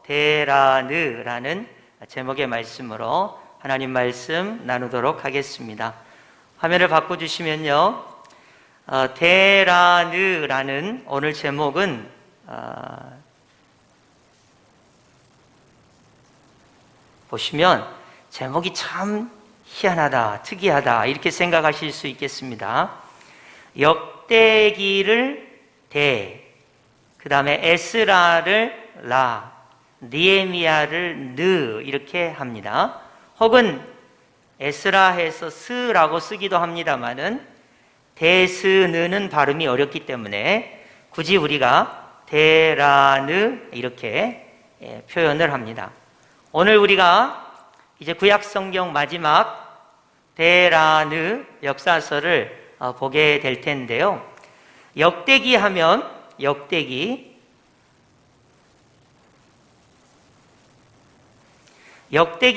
데라느라는 제목의 말씀으로 하나님 말씀 나누도록 하겠습니다. 화면을 바꿔주시면요, 데라느라는 오늘 제목은 보시면 제목이 참 희한하다, 특이하다 이렇게 생각하실 수 있겠습니다. 역대기를 대, 그 다음에 에스라를 라, 느헤미야를 느 이렇게 합니다. 혹은 에스라해서 스라고 쓰기도 합니다만은 데스느는 발음이 어렵기 때문에 굳이 우리가 데라느 이렇게 표현을 합니다. 오늘 우리가 이제 구약성경 마지막 데라느 역사서를 보게 될 텐데요. 역대기 하면 역대기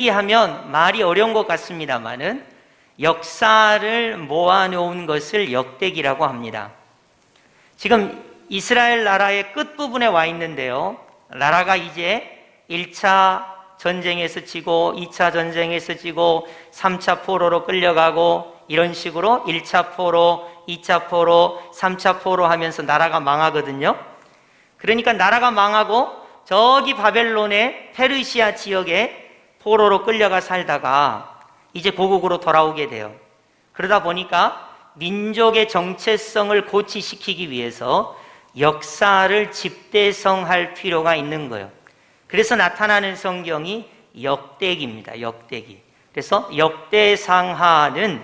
하면 말이 어려운 것 같습니다만은 역사를 모아놓은 것을 역대기라고 합니다. 지금 이스라엘 나라의 끝부분에 와 있는데요, 나라가 이제 1차 전쟁에서 지고 2차 전쟁에서 지고 3차 포로로 끌려가고 이런 식으로 1차 포로, 2차 포로, 3차 포로 하면서 나라가 망하거든요. 그러니까 나라가 망하고 저기 바벨론의 페르시아 지역에 포로로 끌려가 살다가 이제 고국으로 돌아오게 돼요. 그러다 보니까 민족의 정체성을 고취시키기 위해서 역사를 집대성할 필요가 있는 거예요. 그래서 나타나는 성경이 역대기입니다. 역대기. 그래서 역대상하는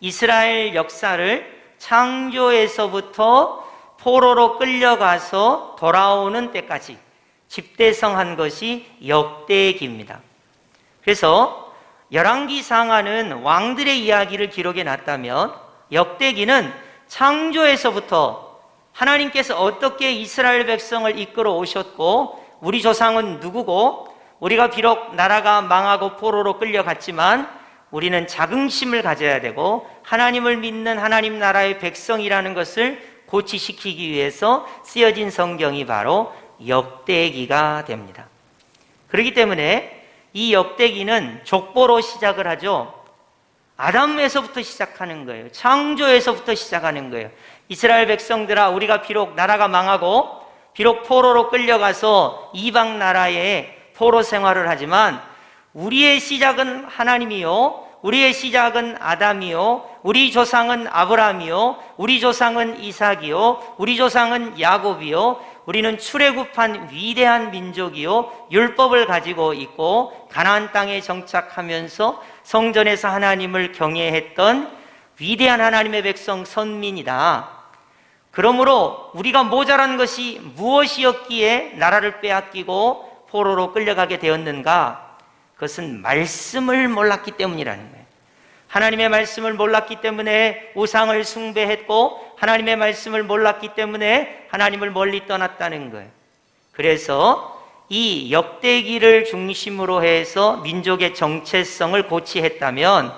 이스라엘 역사를 창조에서부터 포로로 끌려가서 돌아오는 때까지 집대성한 것이 역대기입니다. 그래서 열왕기상하는 왕들의 이야기를 기록해 놨다면 역대기는 창조에서부터 하나님께서 어떻게 이스라엘 백성을 이끌어 오셨고 우리 조상은 누구고 우리가 비록 나라가 망하고 포로로 끌려갔지만 우리는 자긍심을 가져야 되고 하나님을 믿는 하나님 나라의 백성이라는 것을 고취시키기 위해서 쓰여진 성경이 바로 역대기가 됩니다. 그렇기 때문에 이 역대기는 족보로 시작을 하죠. 아담에서부터 시작하는 거예요. 창조에서부터 시작하는 거예요. 이스라엘 백성들아, 우리가 비록 나라가 망하고 비록 포로로 끌려가서 이방 나라에 포로 생활을 하지만 우리의 시작은 하나님이요, 우리의 시작은 아담이요, 우리 조상은 아브라함이요, 우리 조상은 이삭이요, 우리 조상은 야곱이요, 우리는 출애굽한 위대한 민족이요, 율법을 가지고 있고 가나안 땅에 정착하면서 성전에서 하나님을 경외했던 위대한 하나님의 백성 선민이다. 그러므로 우리가 모자란 것이 무엇이었기에 나라를 빼앗기고 포로로 끌려가게 되었는가? 그것은 말씀을 몰랐기 때문이라는 거예요. 하나님의 말씀을 몰랐기 때문에 우상을 숭배했고 하나님의 말씀을 몰랐기 때문에 하나님을 멀리 떠났다는 거예요. 그래서 이 역대기를 중심으로 해서 민족의 정체성을 고취했다면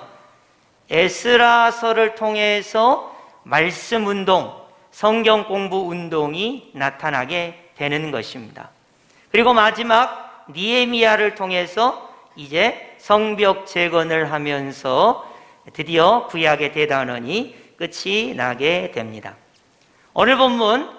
에스라서를 통해서 말씀 운동, 성경 공부 운동이 나타나게 되는 것입니다. 그리고 마지막 느헤미야를 통해서 이제 성벽 재건을 하면서 드디어 구약의 대단원이 끝이 나게 됩니다. 오늘 본문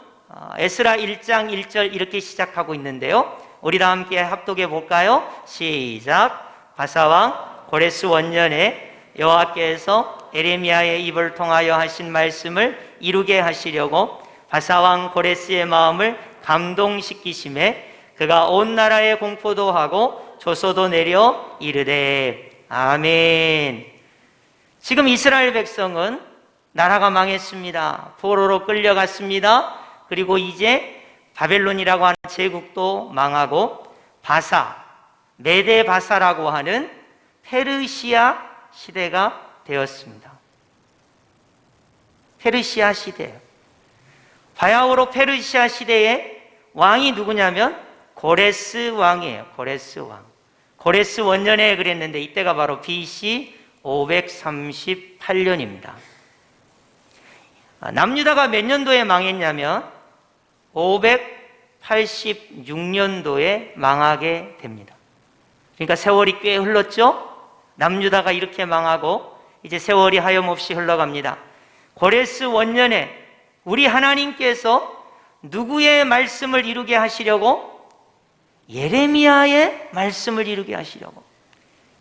에스라 1장 1절 이렇게 시작하고 있는데요, 우리 다 함께 합독해 볼까요? 시작. 바사왕 고레스 원년에 여호와께서 에레미야의 입을 통하여 하신 말씀을 이루게 하시려고 바사왕 고레스의 마음을 감동시키심에 그가 온 나라에 공포도 하고 조소도 내려 이르되 아멘. 지금 이스라엘 백성은 나라가 망했습니다. 포로로 끌려갔습니다. 그리고 이제 바벨론이라고 하는 제국도 망하고 바사, 메데 바사라고 하는 페르시아 시대가 되었습니다. 페르시아 시대. 바야흐로 페르시아 시대의 왕이 누구냐면 고레스 왕이에요. 고레스 왕. 고레스 원년에 그랬는데 이때가 바로 BC 538년입니다. 남유다가 몇 년도에 망했냐면 86년도에 망하게 됩니다. 그러니까 세월이 꽤 흘렀죠? 남유다가 이렇게 망하고 이제 세월이 하염없이 흘러갑니다. 고레스 원년에 우리 하나님께서 누구의 말씀을 이루게 하시려고? 예레미야의 말씀을 이루게 하시려고.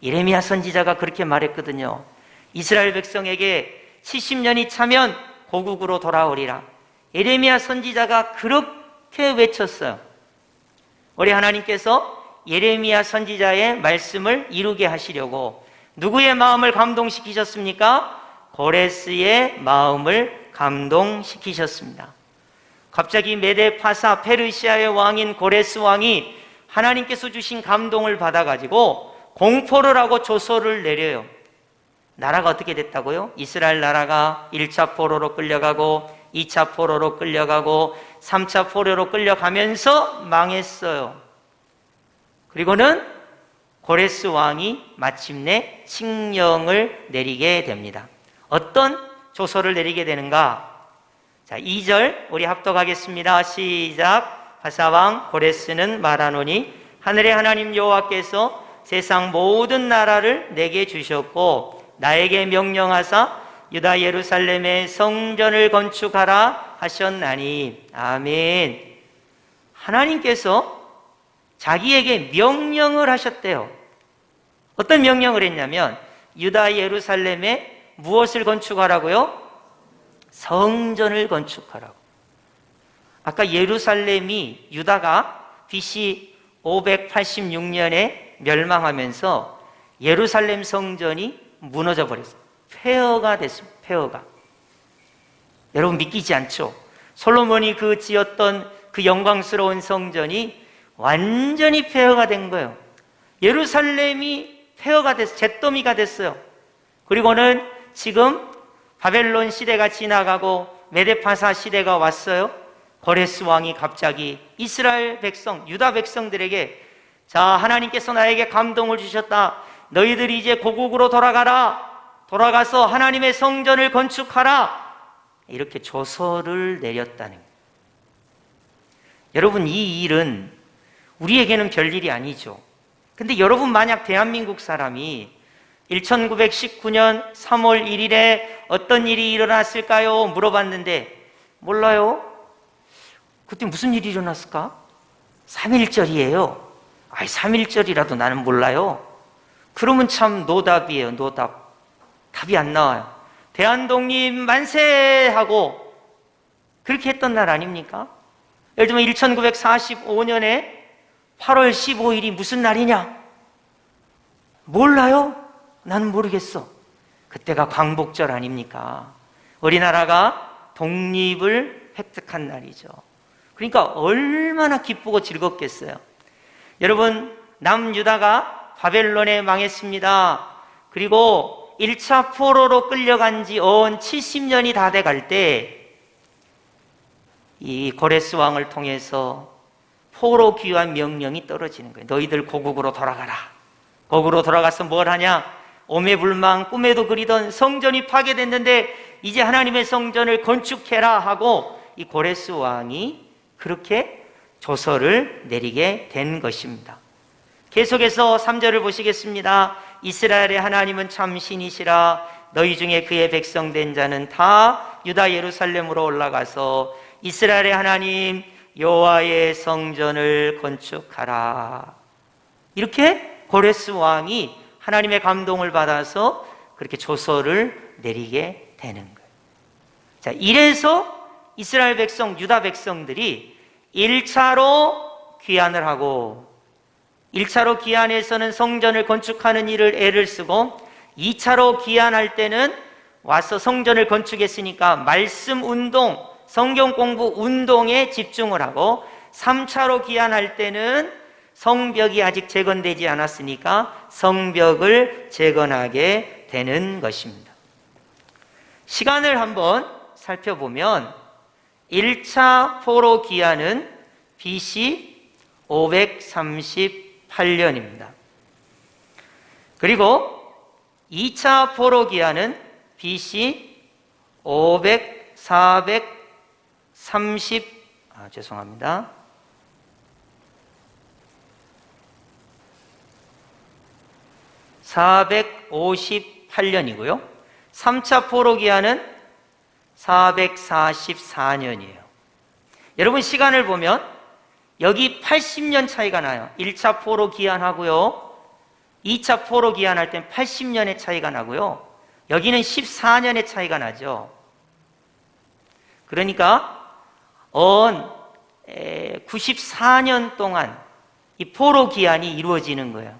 예레미야 선지자가 그렇게 말했거든요. 이스라엘 백성에게 70년이 차면 고국으로 돌아오리라. 예레미야 선지자가 그렇게 외쳤어요. 우리 하나님께서 예레미야 선지자의 말씀을 이루게 하시려고 누구의 마음을 감동시키셨습니까? 고레스의 마음을 감동시키셨습니다. 갑자기 메데 파사 페르시아의 왕인 고레스 왕이 하나님께서 주신 감동을 받아가지고 공포를 하고 조서를 내려요. 나라가 어떻게 됐다고요? 이스라엘 나라가 1차 포로로 끌려가고 2차 포로로 끌려가고 3차 포로로 끌려가면서 망했어요. 그리고는 고레스 왕이 마침내 칙령을 내리게 됩니다. 어떤 조서를 내리게 되는가? 자, 2절 우리 합독하겠습니다. 시작. 바사왕 고레스는 말하노니 하늘의 하나님 여호와께서 세상 모든 나라를 내게 주셨고 나에게 명령하사 유다 예루살렘에 성전을 건축하라 하셨나니. 아멘. 하나님께서 자기에게 명령을 하셨대요. 어떤 명령을 했냐면 유다 예루살렘에 무엇을 건축하라고요? 성전을 건축하라고. 아까 예루살렘이 유다가 BC 586년에 멸망하면서 예루살렘 성전이 무너져 버렸어요. 폐허가 됐습니다. 폐허가. 여러분 믿기지 않죠? 솔로몬이 그 지었던 그 영광스러운 성전이 완전히 폐허가 된 거예요. 예루살렘이 폐허가 됐어요. 잿더미가 됐어요. 그리고는 지금 바벨론 시대가 지나가고 메데파사 시대가 왔어요. 고레스 왕이 갑자기 이스라엘 백성, 유다 백성들에게 자, 하나님께서 나에게 감동을 주셨다. 너희들이 이제 고국으로 돌아가라. 돌아가서 하나님의 성전을 건축하라. 이렇게 조서를 내렸다는 거예요. 여러분, 이 일은 우리에게는 별일이 아니죠. 근데 여러분 만약 대한민국 사람이 1919년 3월 1일에 어떤 일이 일어났을까요? 물어봤는데 몰라요? 그때 무슨 일이 일어났을까? 3.1절이에요. 아이, 3.1절이라도 나는 몰라요. 그러면 참 노답이에요. 노답. 답이 안 나와요. 대한독립 만세! 하고 그렇게 했던 날 아닙니까? 예를 들면 1945년에 8월 15일이 무슨 날이냐? 몰라요? 나는 모르겠어. 그때가 광복절 아닙니까? 우리나라가 독립을 획득한 날이죠. 그러니까 얼마나 기쁘고 즐겁겠어요. 여러분, 남유다가 바벨론에 망했습니다. 그리고 1차 포로로 끌려간 지 언 70년이 다 돼갈 때 이 고레스 왕을 통해서 포로 귀환 명령이 떨어지는 거예요. 너희들 고국으로 돌아가라. 고국으로 돌아가서 뭘 하냐? 오매불망 꿈에도 그리던 성전이 파괴됐는데 이제 하나님의 성전을 건축해라 하고 이 고레스 왕이 그렇게 조서를 내리게 된 것입니다. 계속해서 3절을 보시겠습니다. 이스라엘의 하나님은 참 신이시라. 너희 중에 그의 백성 된 자는 다 유다 예루살렘으로 올라가서 이스라엘의 하나님 여호와의 성전을 건축하라. 이렇게 고레스 왕이 하나님의 감동을 받아서 그렇게 조서를 내리게 되는 거예요. 자, 이래서 이스라엘 백성, 유다 백성들이 1차로 귀환을 하고 1차로 귀환해서는 성전을 건축하는 일을 애를 쓰고 2차로 귀환할 때는 와서 성전을 건축했으니까 말씀 운동, 성경 공부 운동에 집중을 하고 3차로 귀환할 때는 성벽이 아직 재건되지 않았으니까 성벽을 재건하게 되는 것입니다. 시간을 한번 살펴보면 1차 포로 귀환은 BC 538년입니다. 그리고 2차 포로 귀환은 BC 430 458년이고요. 3차 포로 기한은 444년이에요. 여러분 시간을 보면 여기 80년 차이가 나요. 1차 포로 기한하고요. 2차 포로 기한할 땐 80년의 차이가 나고요. 여기는 14년의 차이가 나죠. 그러니까 94년 동안 이 포로 기한이 이루어지는 거예요.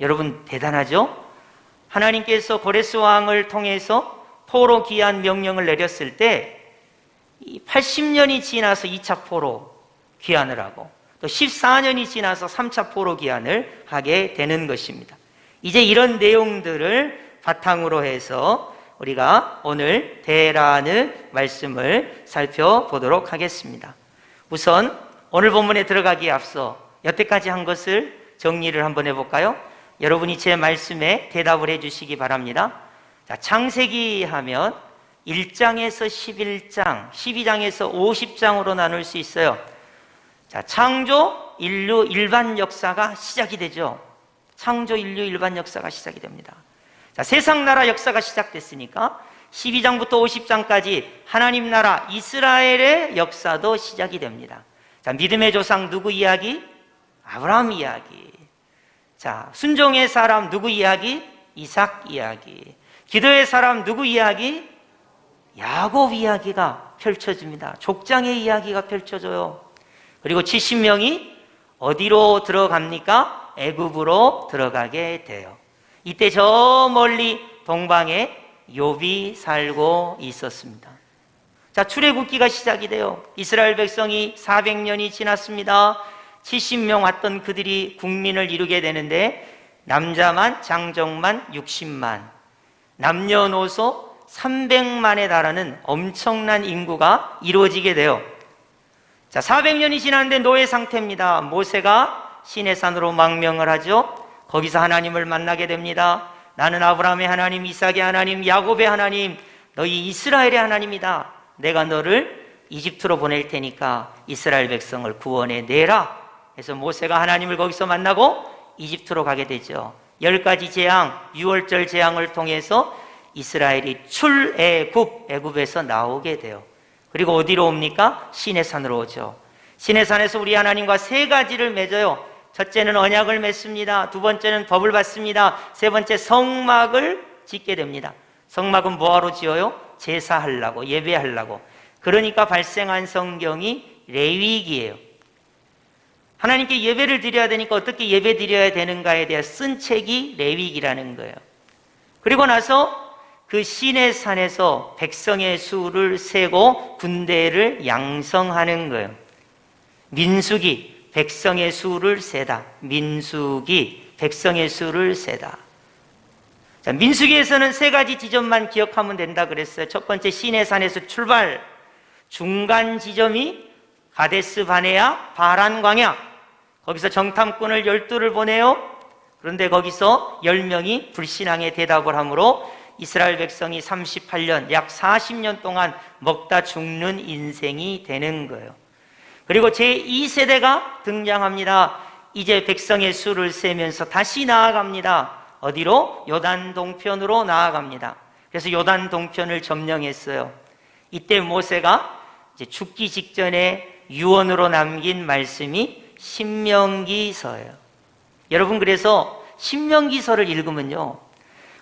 여러분 대단하죠? 하나님께서 고레스 왕을 통해서 포로 기한 명령을 내렸을 때 80년이 지나서 2차 포로 기한을 하고 또 14년이 지나서 3차 포로 기한을 하게 되는 것입니다. 이제 이런 내용들을 바탕으로 해서 우리가 오늘 대라는 말씀을 살펴보도록 하겠습니다. 우선 오늘 본문에 들어가기에 앞서 여태까지 한 것을 정리를 한번 해볼까요? 여러분이 제 말씀에 대답을 해주시기 바랍니다. 자, 창세기 하면 1장에서 11장, 12장에서 50장으로 나눌 수 있어요. 자, 창조, 인류 일반 역사가 시작이 되죠. 창조, 인류 일반 역사가 시작이 됩니다. 자, 세상 나라 역사가 시작됐으니까 12장부터 50장까지 하나님 나라 이스라엘의 역사도 시작이 됩니다. 자, 믿음의 조상 누구 이야기? 아브라함 이야기. 자, 순종의 사람 누구 이야기? 이삭 이야기. 기도의 사람 누구 이야기? 야곱 이야기가 펼쳐집니다. 족장의 이야기가 펼쳐져요. 그리고 70명이 어디로 들어갑니까? 애굽으로 들어가게 돼요. 이때 저 멀리 동방에 욥이 살고 있었습니다. 자, 출애굽기가 시작이 돼요. 이스라엘 백성이 400년이 지났습니다. 70명 왔던 그들이 국민을 이루게 되는데 남자만 장정만 60만, 남녀노소 300만에 달하는 엄청난 인구가 이루어지게 돼요. 자, 400년이 지났는데 노예 상태입니다. 모세가 시내산으로 망명을 하죠. 거기서 하나님을 만나게 됩니다. 나는 아브라함의 하나님, 이삭의 하나님, 야곱의 하나님, 너희 이스라엘의 하나님이다. 내가 너를 이집트로 보낼 테니까 이스라엘 백성을 구원해 내라. 그래서 모세가 하나님을 거기서 만나고 이집트로 가게 되죠. 10가지 재앙, 6월절 재앙을 통해서 이스라엘이 출애굽, 애굽에서 나오게 돼요. 그리고 어디로 옵니까? 시내산으로 오죠. 시내산에서 우리 하나님과 3가지를 맺어요. 첫째는 언약을 맺습니다. 두 번째는 법을 받습니다. 세 번째 성막을 짓게 됩니다. 성막은 뭐하러 지어요? 제사하려고, 예배하려고. 그러니까 발생한 성경이 레위기예요. 하나님께 예배를 드려야 되니까 어떻게 예배 드려야 되는가에 대해 쓴 책이 레위기라는 거예요. 그리고 나서 그 시내산에서 백성의 수를 세고 군대를 양성하는 거예요. 민수기, 백성의 수를 세다. 민수기, 백성의 수를 세다. 자, 민수기에서는 3가지 지점만 기억하면 된다 그랬어요. 첫 번째 시내산에서 출발, 중간 지점이 가데스 바네아 바란 광야. 거기서 정탐꾼을 12를 보내요. 그런데 거기서 10명이 불신앙에 대답을 하므로 이스라엘 백성이 38년, 약 40년 동안 먹다 죽는 인생이 되는 거예요. 그리고 제2세대가 등장합니다. 이제 백성의 수를 세면서 다시 나아갑니다. 어디로? 요단 동편으로 나아갑니다. 그래서 요단 동편을 점령했어요. 이때 모세가 이제 죽기 직전에 유언으로 남긴 말씀이 신명기서예요. 여러분, 그래서 신명기서를 읽으면요,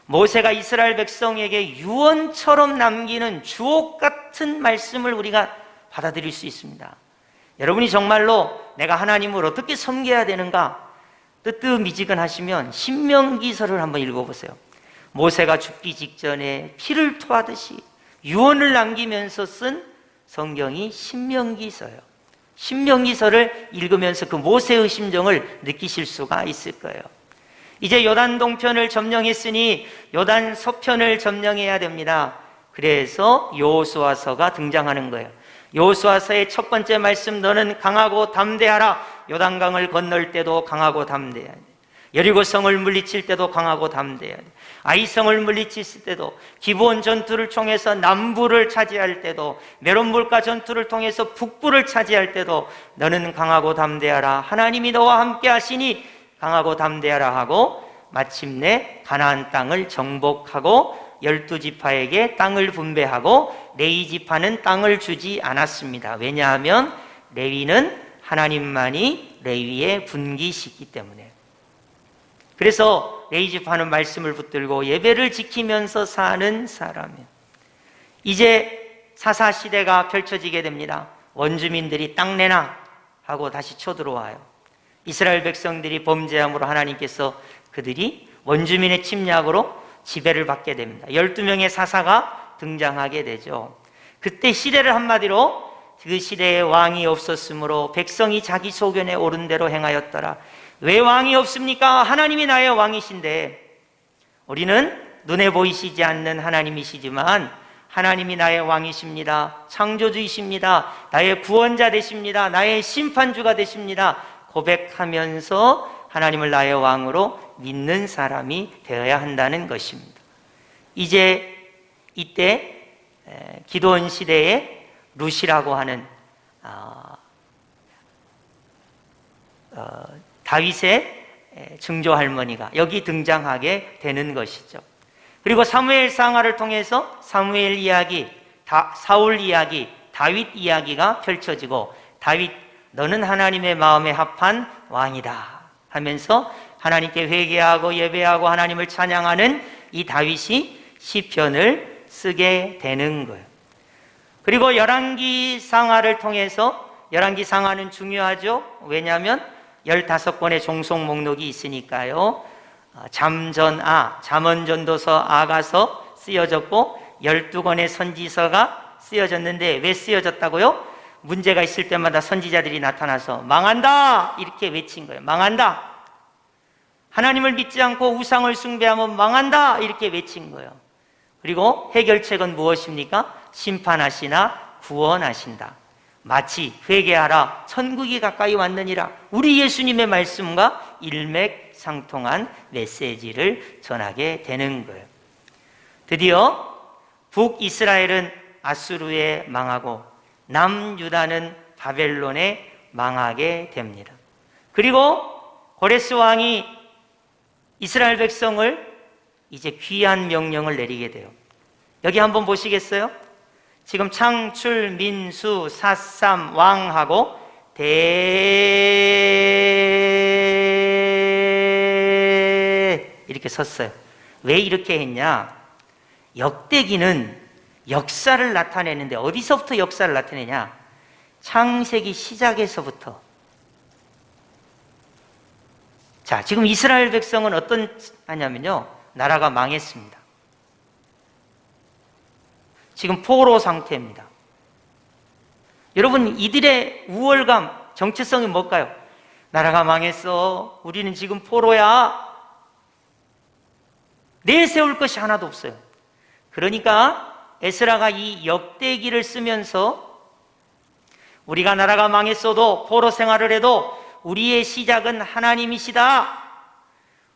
모세가 이스라엘 백성에게 유언처럼 남기는 주옥 같은 말씀을 우리가 받아들일 수 있습니다. 여러분이 정말로 내가 하나님을 어떻게 섬겨야 되는가 뜨뜻미지근하시면 신명기서를 한번 읽어보세요. 모세가 죽기 직전에 피를 토하듯이 유언을 남기면서 쓴 성경이 신명기서예요. 신명기서를 읽으면서 그 모세의 심정을 느끼실 수가 있을 거예요. 이제 요단 동편을 점령했으니 요단 서편을 점령해야 됩니다. 그래서 여호수아서가 등장하는 거예요. 여호수아서의 첫 번째 말씀, 너는 강하고 담대하라. 요단강을 건널 때도 강하고 담대해야 돼. 여리고성을 물리칠 때도 강하고 담대해야 돼. 아이성을 물리칠 때도, 기브온 전투를 통해서 남부를 차지할 때도, 메론물가 전투를 통해서 북부를 차지할 때도 너는 강하고 담대하라. 하나님이 너와 함께 하시니 강하고 담대하라 하고 마침내 가나안 땅을 정복하고 12지파에게 땅을 분배하고 레위지파는 땅을 주지 않았습니다. 왜냐하면 레위는 하나님만이 레위의 분기시기 때문에. 그래서 레위지파는 말씀을 붙들고 예배를 지키면서 사는 사람이에요. 이제 사사시대가 펼쳐지게 됩니다. 원주민들이 땅 내놔 하고 다시 쳐들어와요. 이스라엘 백성들이 범죄함으로 하나님께서 그들이 원주민의 침략으로 지배를 받게 됩니다. 12명의 사사가 등장하게 되죠. 그때 시대를 한마디로 그 시대에 왕이 없었으므로 백성이 자기 소견에 옳은 대로 행하였더라. 왜 왕이 없습니까? 하나님이 나의 왕이신데. 우리는 눈에 보이시지 않는 하나님이시지만 하나님이 나의 왕이십니다. 창조주이십니다. 나의 구원자 되십니다. 나의 심판주가 되십니다. 고백하면서 하나님을 나의 왕으로 믿는 사람이 되어야 한다는 것입니다. 이제 이때 기드온 시대에 룻이라고 하는 다윗의 증조 할머니가 여기 등장하게 되는 것이죠. 그리고 사무엘 상하를 통해서 사무엘 이야기, 사울 이야기, 다윗 이야기가 펼쳐지고 다윗 너는 하나님의 마음에 합한 왕이다 하면서 하나님께 회개하고 예배하고 하나님을 찬양하는 이 다윗이 시편을 쓰게 되는 거예요. 그리고 열왕기 상하를 통해서, 열왕기 상하는 중요하죠. 왜냐하면 15권의 종속 목록이 있으니까요. 잠언전도서, 아가서 쓰여졌고 12권의 선지서가 쓰여졌는데 왜 쓰여졌다고요? 문제가 있을 때마다 선지자들이 나타나서 망한다 이렇게 외친 거예요. 망한다. 하나님을 믿지 않고 우상을 숭배하면 망한다 이렇게 외친 거예요. 그리고 해결책은 무엇입니까? 심판하시나 구원하신다. 마치 회개하라 천국이 가까이 왔느니라. 우리 예수님의 말씀과 일맥상통한 메시지를 전하게 되는 거예요. 드디어 북이스라엘은 아수르에 망하고 남유다는 바벨론에 망하게 됩니다. 그리고 고레스 왕이 이스라엘 백성을 이제 귀한 명령을 내리게 돼요. 여기 한번 보시겠어요? 지금 창출, 민수, 사삼, 왕하고 이렇게 섰어요. 왜 이렇게 했냐? 역대기는 역사를 나타내는데 어디서부터 역사를 나타내냐? 창세기 시작에서부터. 자, 지금 이스라엘 백성은 어떤 하냐면요, 나라가 망했습니다. 지금 포로 상태입니다. 여러분, 이들의 우월감, 정체성이 뭘까요? 나라가 망했어. 우리는 지금 포로야. 내세울 것이 하나도 없어요. 그러니까 에스라가 이 역대기를 쓰면서 우리가 나라가 망했어도 포로 생활을 해도 우리의 시작은 하나님이시다.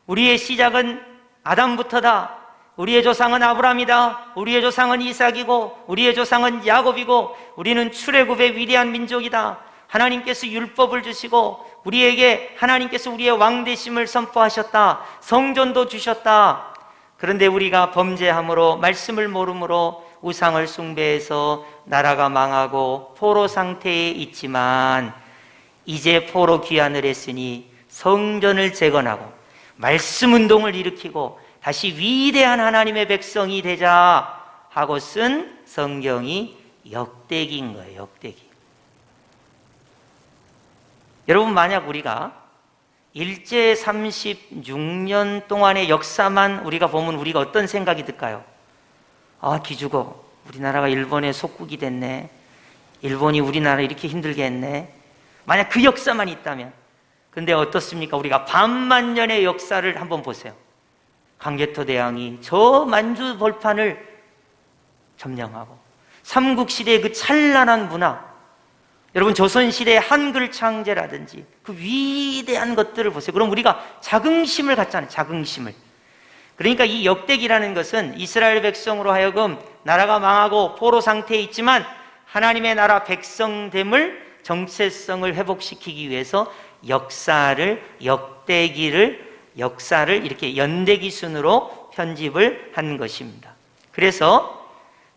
우리의 시작은 아담부터다. 우리의 조상은 아브라함이다. 우리의 조상은 이삭이고 우리의 조상은 야곱이고 우리는 출애굽의 위대한 민족이다. 하나님께서 율법을 주시고 우리에게 하나님께서 우리의 왕 되심을 선포하셨다. 성전도 주셨다. 그런데 우리가 범죄함으로 말씀을 모름으로 우상을 숭배해서 나라가 망하고 포로 상태에 있지만 이제 포로 귀환을 했으니 성전을 재건하고 말씀 운동을 일으키고 다시 위대한 하나님의 백성이 되자 하고 쓴 성경이 역대기인 거예요. 역대기. 여러분, 만약 우리가 일제 36년 동안의 역사만 우리가 보면 우리가 어떤 생각이 들까요? 아, 기죽어. 우리나라가 일본의 속국이 됐네. 일본이 우리나라 이렇게 힘들게 했네. 만약 그 역사만 있다면. 근데 어떻습니까? 우리가 반만년의 역사를 한번 보세요. 강개토 대왕이 저 만주 벌판을 점령하고 삼국시대의 그 찬란한 문화, 여러분 조선시대의 한글 창제라든지 그 위대한 것들을 보세요. 그럼 우리가 자긍심을 갖잖아요. 자긍심을. 그러니까 이 역대기라는 것은 이스라엘 백성으로 하여금 나라가 망하고 포로 상태에 있지만 하나님의 나라 백성됨을, 정체성을 회복시키기 위해서 역사를, 역대기를 역사를 이렇게 연대기 순으로 편집을 한 것입니다. 그래서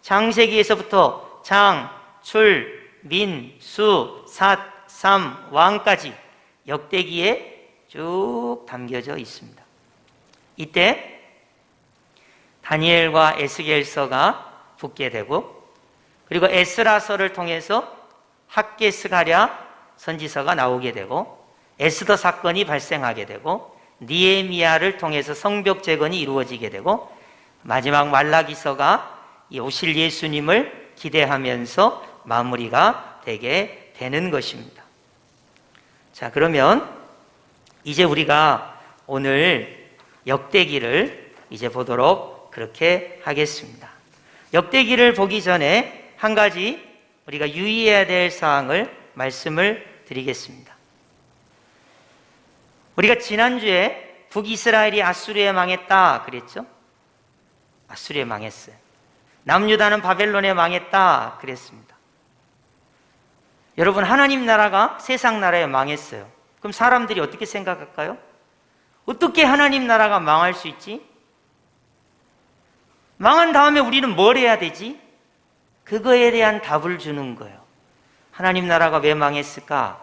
창세기에서부터 장, 출, 민, 수, 삿, 삼, 왕까지 역대기에 쭉 담겨져 있습니다. 이때 다니엘과 에스겔서가 붙게 되고, 그리고 에스라서를 통해서 학개스가랴 선지서가 나오게 되고, 에스더 사건이 발생하게 되고, 니에미야를 통해서 성벽 재건이 이루어지게 되고, 마지막 말라기서가 이 오실 예수님을 기대하면서 마무리가 되게 되는 것입니다. 자, 그러면 이제 우리가 오늘 역대기를 이제 보도록 그렇게 하겠습니다. 역대기를 보기 전에 한 가지 우리가 유의해야 될 사항을 말씀을 드리겠습니다. 우리가 지난주에 북이스라엘이 아수르에 망했다 그랬죠? 아수르에 망했어요. 남유다는 바벨론에 망했다 그랬습니다. 여러분, 하나님 나라가 세상 나라에 망했어요. 그럼 사람들이 어떻게 생각할까요? 어떻게 하나님 나라가 망할 수 있지? 망한 다음에 우리는 뭘 해야 되지? 그거에 대한 답을 주는 거예요. 하나님 나라가 왜 망했을까?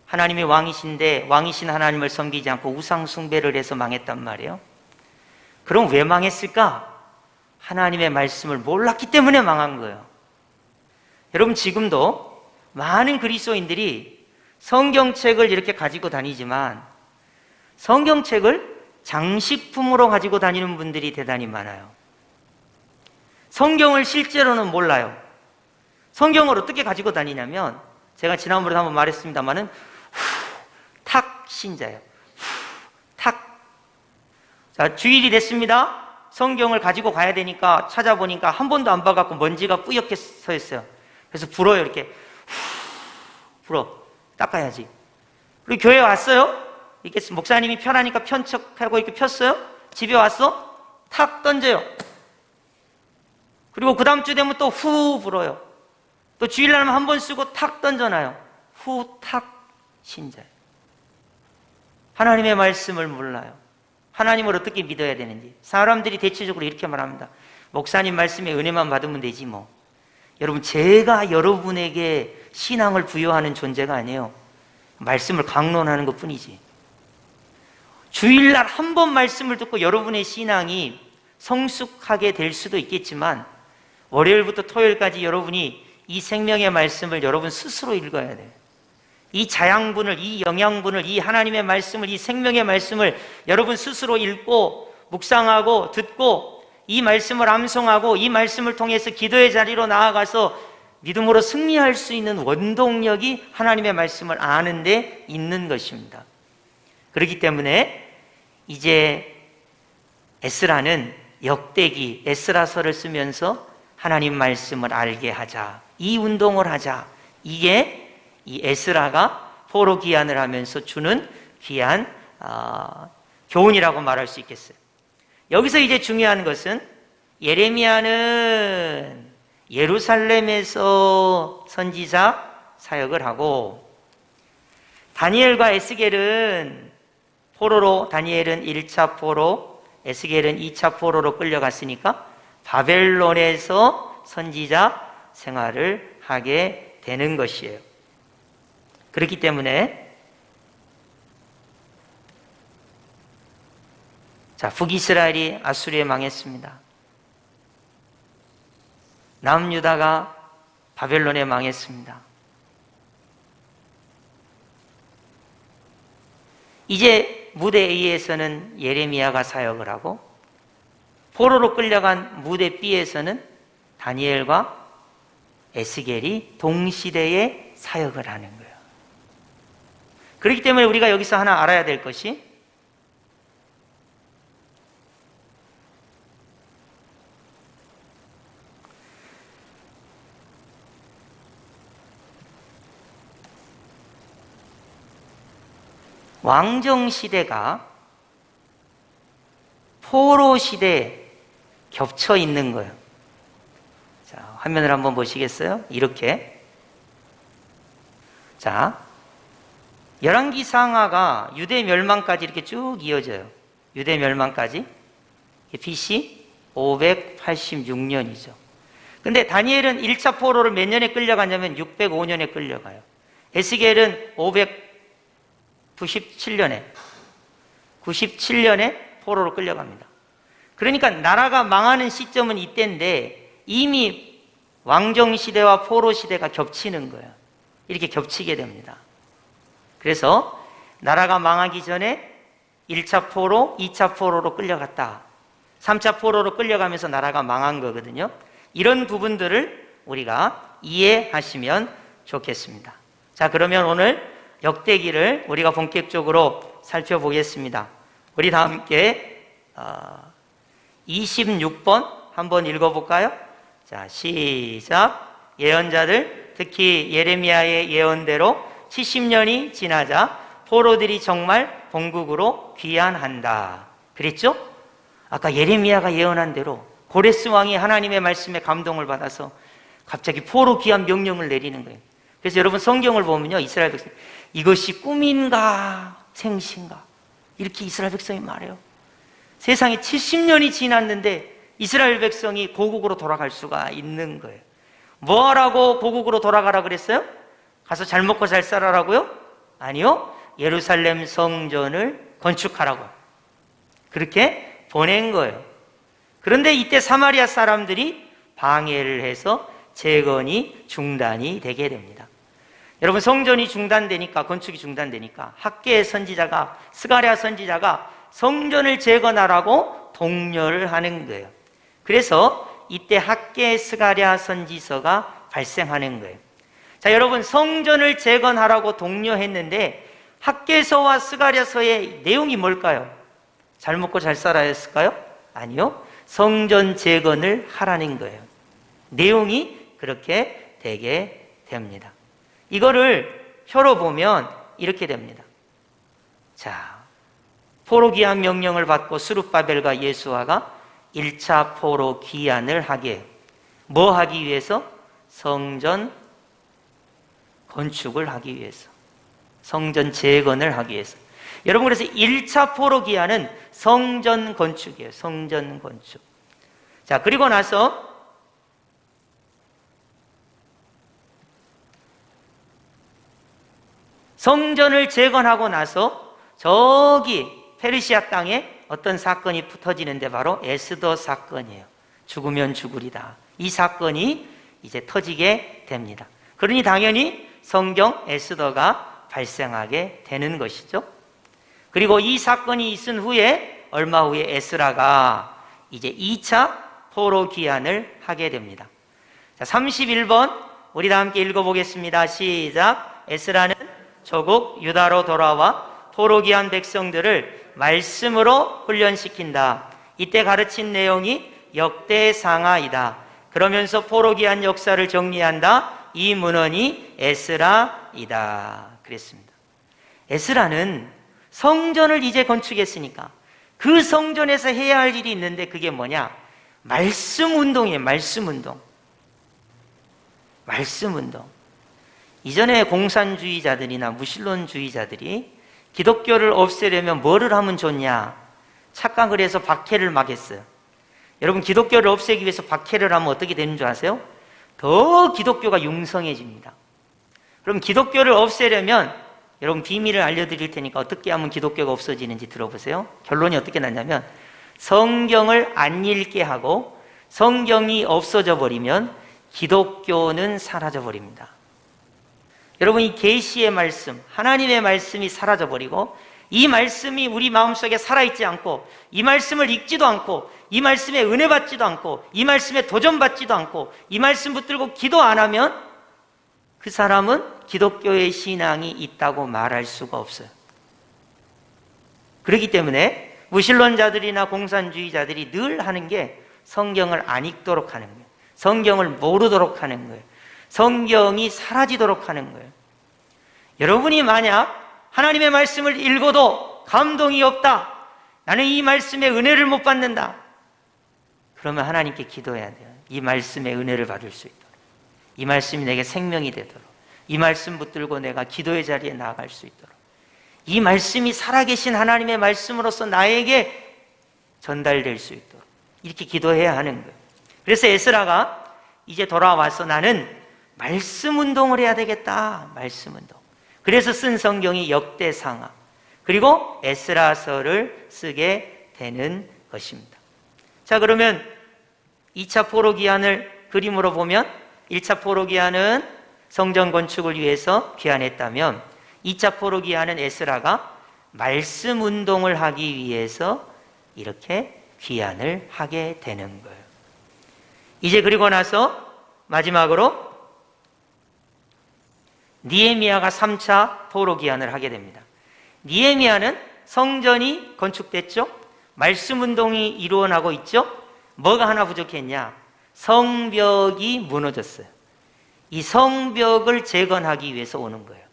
하나님이 왕이신데 왕이신 하나님을 섬기지 않고 우상 숭배를 해서 망했단 말이에요. 그럼 왜 망했을까? 하나님의 말씀을 몰랐기 때문에 망한 거예요. 여러분, 지금도 많은 그리스도인들이 성경책을 이렇게 가지고 다니지만 성경책을 장식품으로 가지고 다니는 분들이 대단히 많아요. 성경을 실제로는 몰라요. 성경을 어떻게 가지고 다니냐면, 제가 지난번에 한번 말했습니다마는 탁 신자예요. 탁. 자, 주일이 됐습니다. 성경을 가지고 가야 되니까 찾아보니까 한 번도 안 봐갖고 먼지가 뿌옇게 서 있어요. 그래서 불어요. 이렇게 불어. 닦아야지. 그리고 교회 왔어요. 이렇게 목사님이 편하니까 편척하고 이렇게 폈어요. 집에 왔어. 탁 던져요. 그리고 그 다음 주 되면 또 후 불어요. 또 주일날은 한 번 쓰고 탁 던져놔요. 후 탁 신자예요. 하나님의 말씀을 몰라요. 하나님을 어떻게 믿어야 되는지. 사람들이 대체적으로 이렇게 말합니다. 목사님 말씀에 은혜만 받으면 되지 뭐. 여러분, 제가 여러분에게 신앙을 부여하는 존재가 아니에요. 말씀을 강론하는 것 뿐이지. 주일날 한 번 말씀을 듣고 여러분의 신앙이 성숙하게 될 수도 있겠지만, 월요일부터 토요일까지 여러분이 이 생명의 말씀을 여러분 스스로 읽어야 돼요. 이 자양분을, 이 영양분을, 이 하나님의 말씀을, 이 생명의 말씀을 여러분 스스로 읽고 묵상하고 듣고 이 말씀을 암송하고 이 말씀을 통해서 기도의 자리로 나아가서 믿음으로 승리할 수 있는 원동력이 하나님의 말씀을 아는 데 있는 것입니다. 그렇기 때문에 이제 에스라는 역대기, 에스라서를 쓰면서 하나님 말씀을 알게 하자, 이 운동을 하자. 이게 이 에스라가 포로 기한을 하면서 주는 귀한 교훈이라고 말할 수 있겠어요. 여기서 이제 중요한 것은 예레미야는 예루살렘에서 선지자 사역을 하고, 다니엘과 에스겔은 포로로, 다니엘은 1차 포로, 에스겔은 2차 포로로 끌려갔으니까 바벨론에서 선지자 생활을 하게 되는 것이에요. 그렇기 때문에 자, 북이스라엘이 아수르에 망했습니다. 남유다가 바벨론에 망했습니다. 이제 무대 A에서는 예레미야가 사역을 하고, 포로로 끌려간 무대 B에서는 다니엘과 에스겔이 동시대에 사역을 하는 거예요. 그렇기 때문에 우리가 여기서 하나 알아야 될 것이, 왕정시대가 포로시대에 겹쳐 있는 거예요. 자, 화면을 한번 보시겠어요? 이렇게. 자, 열왕기 상하가 유대 멸망까지 이렇게 쭉 이어져요. 유대 멸망까지. BC 586년이죠. 근데 다니엘은 1차 포로를 몇 년에 끌려가냐면 605년에 끌려가요. 에스겔은 597년에 포로로 끌려갑니다. 그러니까 나라가 망하는 시점은 이때인데 이미 왕정시대와 포로시대가 겹치는 거예요. 이렇게 겹치게 됩니다. 그래서 나라가 망하기 전에 1차 포로, 2차 포로로 끌려갔다. 3차 포로로 끌려가면서 나라가 망한 거거든요. 이런 부분들을 우리가 이해하시면 좋겠습니다. 자, 그러면 오늘 역대기를 우리가 본격적으로 살펴보겠습니다. 우리 다 함께 26번 한번 읽어볼까요? 자, 시작. 예언자들, 특히 예레미야의 예언대로 70년이 지나자 포로들이 정말 본국으로 귀환한다. 그랬죠? 아까 예레미야가 예언한 대로 고레스 왕이 하나님의 말씀에 감동을 받아서 갑자기 포로 귀환 명령을 내리는 거예요. 그래서 여러분 성경을 보면요, 이스라엘 백성 이것이 꿈인가 생신가 이렇게 이스라엘 백성이 말해요. 세상에 70년이 지났는데 이스라엘 백성이 고국으로 돌아갈 수가 있는 거예요. 뭐 하라고 고국으로 돌아가라 그랬어요? 가서 잘 먹고 잘 살아라고요? 아니요, 예루살렘 성전을 건축하라고 그렇게 보낸 거예요. 그런데 이때 사마리아 사람들이 방해를 해서 재건이 중단이 되게 됩니다. 여러분, 성전이 중단되니까, 건축이 중단되니까 학개의 선지자가, 스가랴 선지자가 성전을 재건하라고 독려를 하는 거예요. 그래서 이때 학개 스가랴 선지서가 발생하는 거예요. 자, 여러분, 성전을 재건하라고 독려했는데 학개서와 스가랴서의 내용이 뭘까요? 잘 먹고 잘 살아였을까요? 아니요, 성전 재건을 하라는 거예요. 내용이 그렇게 되게 됩니다. 이거를 표로 보면 이렇게 됩니다. 자, 포로 귀환 명령을 받고 스룹바벨과 예수아가 1차 포로 귀환을 하게, 뭐 하기 위해서? 성전 건축을 하기 위해서, 성전 재건을 하기 위해서. 여러분, 그래서 1차 포로 귀환은 성전 건축이에요. 성전 건축. 자, 그리고 나서 성전을 재건하고 나서 저기 페르시아 땅에 어떤 사건이 터지는데 바로 에스더 사건이에요. 죽으면 죽으리다. 이 사건이 이제 터지게 됩니다. 그러니 당연히 성경 에스더가 발생하게 되는 것이죠. 그리고 이 사건이 있은 후에 얼마 후에 에스라가 이제 2차 포로 귀환을 하게 됩니다. 자, 31번 우리 다 함께 읽어보겠습니다. 시작. 에스라는 조국 유다로 돌아와 포로 귀한 백성들을 말씀으로 훈련시킨다. 이때 가르친 내용이 역대상하이다. 그러면서 포로 귀한 역사를 정리한다. 이 문헌이 에스라이다. 그랬습니다. 에스라는 성전을 이제 건축했으니까 그 성전에서 해야 할 일이 있는데 그게 뭐냐? 말씀 운동이에요. 말씀 운동. 말씀 운동. 이전에 공산주의자들이나 무신론주의자들이 기독교를 없애려면 뭐를 하면 좋냐? 착각을 해서 박해를 막 했어요. 여러분, 기독교를 없애기 위해서 박해를 하면 어떻게 되는 줄 아세요? 더 기독교가 융성해집니다. 그럼 기독교를 없애려면 여러분 비밀을 알려드릴 테니까 어떻게 하면 기독교가 없어지는지 들어보세요. 결론이 어떻게 났냐면 성경을 안 읽게 하고 성경이 없어져 버리면 기독교는 사라져 버립니다. 여러분, 이 계시의 말씀, 하나님의 말씀이 사라져 버리고 이 말씀이 우리 마음속에 살아있지 않고 이 말씀을 읽지도 않고 이 말씀에 은혜 받지도 않고 이 말씀에 도전받지도 않고 이 말씀 붙들고 기도 안 하면 그 사람은 기독교의 신앙이 있다고 말할 수가 없어요. 그렇기 때문에 무신론자들이나 공산주의자들이 늘 하는 게 성경을 안 읽도록 하는 거예요. 성경을 모르도록 하는 거예요. 성경이 사라지도록 하는 거예요. 여러분이 만약 하나님의 말씀을 읽어도 감동이 없다, 나는 이 말씀의 은혜를 못 받는다, 그러면 하나님께 기도해야 돼요. 이 말씀의 은혜를 받을 수 있도록, 이 말씀이 내게 생명이 되도록, 이 말씀 붙들고 내가 기도의 자리에 나아갈 수 있도록, 이 말씀이 살아계신 하나님의 말씀으로서 나에게 전달될 수 있도록 이렇게 기도해야 하는 거예요. 그래서 에스라가 이제 돌아와서 나는 말씀 운동을 해야 되겠다. 말씀 운동. 그래서 쓴 성경이 역대상하 그리고 에스라서를 쓰게 되는 것입니다. 자, 그러면 2차 포로 기한을 그림으로 보면 1차 포로 기한은 성전 건축을 위해서 귀환했다면 2차 포로 기한은 에스라가 말씀 운동을 하기 위해서 이렇게 귀환을 하게 되는 거예요. 이제 그리고 나서 마지막으로 느헤미야가 3차 포로 기한을 하게 됩니다. 느헤미야는 성전이 건축됐죠? 말씀 운동이 이루어나고 있죠? 뭐가 하나 부족했냐? 성벽이 무너졌어요. 이 성벽을 재건하기 위해서 오는 거예요.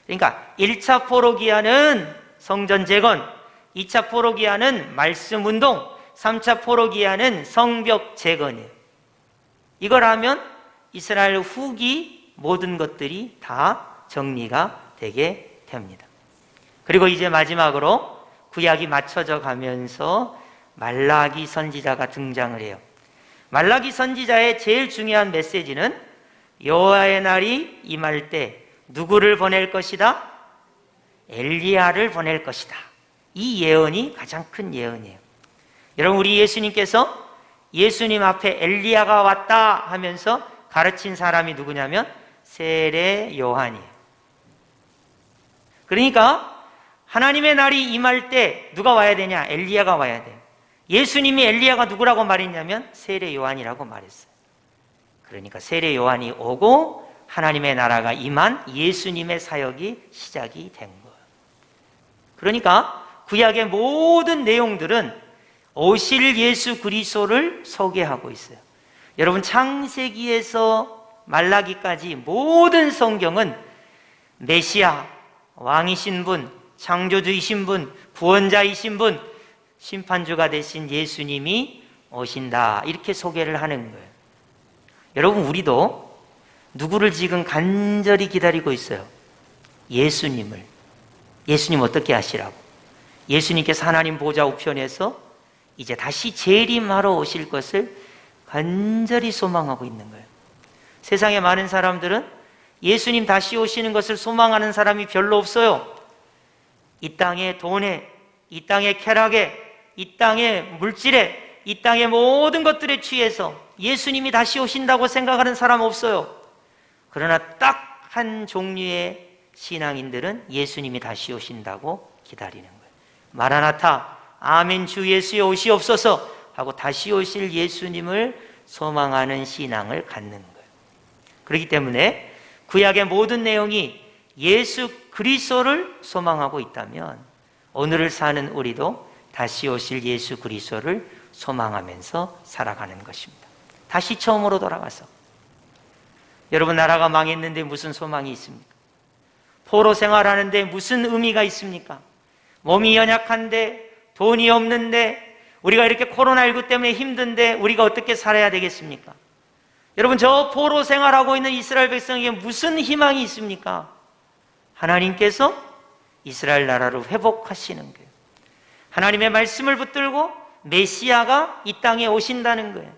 그러니까 1차 포로 기한은 성전 재건, 2차 포로 기한은 말씀 운동, 3차 포로 기한은 성벽 재건이에요. 이걸 하면 이스라엘 후기 모든 것들이 다 정리가 되게 됩니다. 그리고 이제 마지막으로 구약이 맞춰져 가면서 말라기 선지자가 등장을 해요. 말라기 선지자의 제일 중요한 메시지는 여호와의 날이 임할 때 누구를 보낼 것이다? 엘리야를 보낼 것이다. 이 예언이 가장 큰 예언이에요. 여러분, 우리 예수님께서 예수님 앞에 엘리야가 왔다 하면서 가르친 사람이 누구냐면 세례 요한이에요. 그러니까 하나님의 날이 임할 때 누가 와야 되냐? 엘리야가 와야 돼요. 예수님이 엘리야가 누구라고 말했냐면 세례 요한이라고 말했어요. 그러니까 세례 요한이 오고 하나님의 나라가 임한 예수님의 사역이 시작이 된 거예요. 그러니까 구약의 모든 내용들은 오실 예수 그리스도를 소개하고 있어요. 여러분, 창세기에서 말라기까지 모든 성경은 메시아, 왕이신 분, 창조주이신 분, 구원자이신 분, 심판주가 되신 예수님이 오신다, 이렇게 소개를 하는 거예요. 여러분, 우리도 누구를 지금 간절히 기다리고 있어요? 예수님을. 예수님 어떻게 하시라고? 예수님께서 하나님 보좌 우편에서 이제 다시 재림하러 오실 것을 간절히 소망하고 있는 거예요. 세상에 많은 사람들은 예수님 다시 오시는 것을 소망하는 사람이 별로 없어요. 이 땅의 돈에, 이 땅의 쾌락에, 이 땅의 물질에, 이 땅의 모든 것들에 취해서 예수님이 다시 오신다고 생각하는 사람 없어요. 그러나 딱 한 종류의 신앙인들은 예수님이 다시 오신다고 기다리는 거예요. 마라나타, 아멘 주 예수여 오시옵소서 하고 다시 오실 예수님을 소망하는 신앙을 갖는 거예요. 그렇기 때문에 구약의 모든 내용이 예수 그리스도를 소망하고 있다면 오늘을 사는 우리도 다시 오실 예수 그리스도를 소망하면서 살아가는 것입니다. 다시 처음으로 돌아가서, 여러분, 나라가 망했는데 무슨 소망이 있습니까? 포로 생활하는데 무슨 의미가 있습니까? 몸이 연약한데, 돈이 없는데, 우리가 이렇게 코로나19 때문에 힘든데 우리가 어떻게 살아야 되겠습니까? 여러분, 저 포로 생활하고 있는 이스라엘 백성에게 무슨 희망이 있습니까? 하나님께서 이스라엘 나라를 회복하시는 거예요. 하나님의 말씀을 붙들고 메시아가 이 땅에 오신다는 거예요.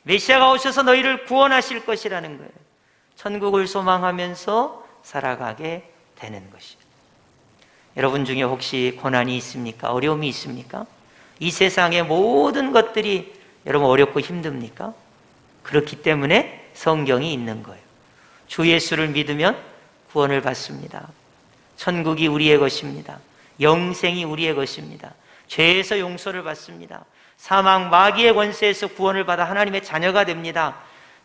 메시아가 오셔서 너희를 구원하실 것이라는 거예요. 천국을 소망하면서 살아가게 되는 것이죠. 여러분 중에 혹시 고난이 있습니까? 어려움이 있습니까? 이 세상의 모든 것들이 여러분 어렵고 힘듭니까? 그렇기 때문에 성경이 있는 거예요. 주 예수를 믿으면 구원을 받습니다. 천국이 우리의 것입니다. 영생이 우리의 것입니다. 죄에서 용서를 받습니다. 사망, 마귀의 권세에서 구원을 받아 하나님의 자녀가 됩니다.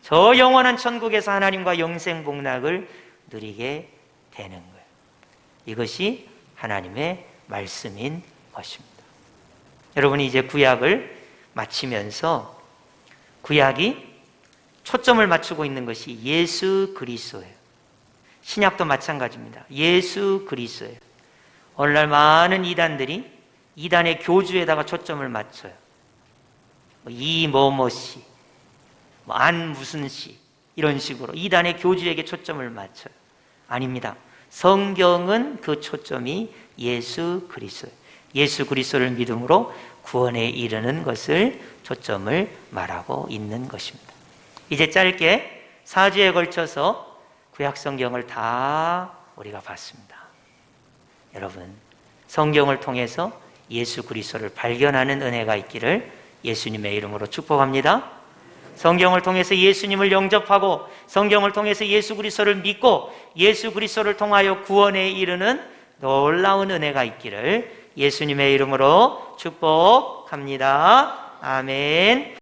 저 영원한 천국에서 하나님과 영생 복락을 누리게 되는 거예요. 이것이 하나님의 말씀인 것입니다. 여러분이 이제 구약을 마치면서 구약이 초점을 맞추고 있는 것이 예수 그리스도예요. 신약도 마찬가지입니다. 예수 그리스도예요. 오늘날 많은 이단들이 이단의 교주에다가 초점을 맞춰요. 이뭐뭐씨, 안 무슨 씨, 이런 식으로 이단의 교주에게 초점을 맞춰요. 아닙니다. 성경은 그 초점이 예수 그리스도, 예수 그리스도를 믿음으로 구원에 이르는 것을 초점을 말하고 있는 것입니다. 이제 짧게 4주에 걸쳐서 구약 성경을 다 우리가 봤습니다. 여러분, 성경을 통해서 예수 그리스도를 발견하는 은혜가 있기를 예수님의 이름으로 축복합니다. 성경을 통해서 예수님을 영접하고 성경을 통해서 예수 그리스도를 믿고 예수 그리스도를 통하여 구원에 이르는 놀라운 은혜가 있기를 예수님의 이름으로 축복합니다. 아멘.